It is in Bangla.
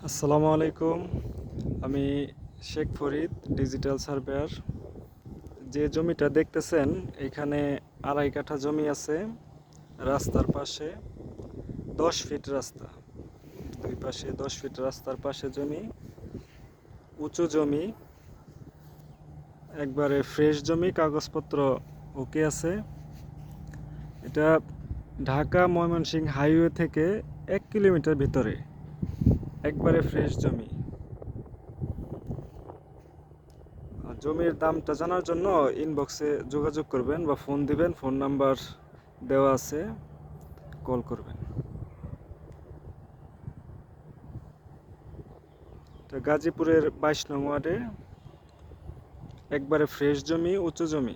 আসসালামু আলাইকুম। আমি শেখ ফরিদ, ডিজিটাল সার্ভেয়ার। যে জমিটা দেখতেছেন, এখানে 2.5 কাঠা জমি আছে। রাস্তার পাশে 10 ফিট রাস্তা, দুই পাশে 10 ফিট রাস্তার পাশে জমি, উঁচু জমি, একবারে ফ্রেশ জমি, কাগজপত্র ওকে আছে। এটা ঢাকা ময়মনসিংহ হাইওয়ে থেকে 1 কিলোমিটার ভিতরে, একবারে ফ্রেশ জমি। জমির দামটা জানার জন্য ইনবক্সে যোগাযোগ করবেন বা ফোন দিবেন, ফোন নাম্বার দেওয়া আছে, কল করবেন। এটা গাজীপুরের 22 নং ওয়ার্ডে, একবারে ফ্রেশ জমি, উঁচু জমি।